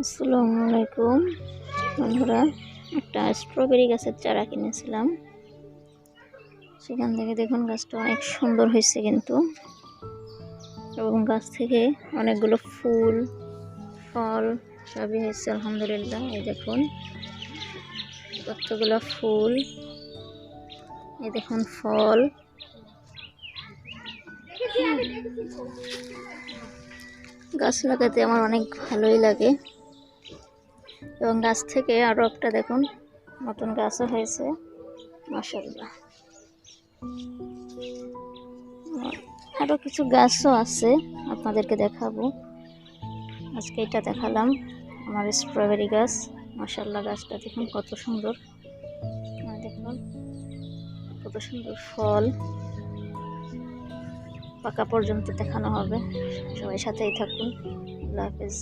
আসসালামু আলাইকুম বন্ধুরা, একটা স্ট্রবেরি গাছের চারা কিনেছিলাম। সেখান থেকে দেখুন গাছটা অনেক সুন্দর হয়েছে কিন্তু, এবং গাছ থেকে অনেকগুলো ফুল ফল সবই হয়েছে আলহামদুলিল্লাহ। এই দেখুন কতগুলো ফুল, এই দেখুন ফল। গাছ লাগাতে আমার অনেক ভালোই লাগে, এবং গাছ থেকে আরো একটা দেখুন নতুন গাছও হয়েছে মাশাআল্লাহ। আরো কিছু গাছও আছে, আপনাদেরকে দেখাবো। আজকে এটা দেখালাম আমার স্ট্রবেরি গাছ। মাশাআল্লাহ, গাছটা দেখুন কত সুন্দর, দেখুন কত সুন্দর ফল। পাকা পর্যন্ত দেখানো হবে, সবাই সাথেই থাকুন। আল্লাহ হাফেজ।